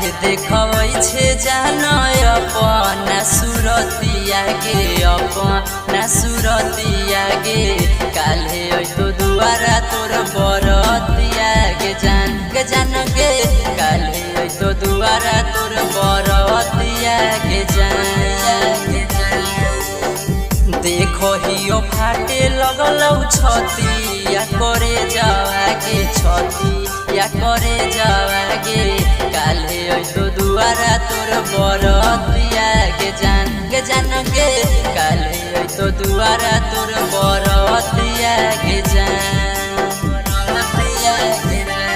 काहे देखबै छे जानय अपना सुरतिया गे अपना सुरतिया गे काल्हे तो दुआरा तोर बरतिया गे जान गे काल्हे तो दुआरा तोर बरतिया गे जान देखो हियो फाटे लगलौ छतिया करे जावा गे छतिया करे जावा गे काल्हे तो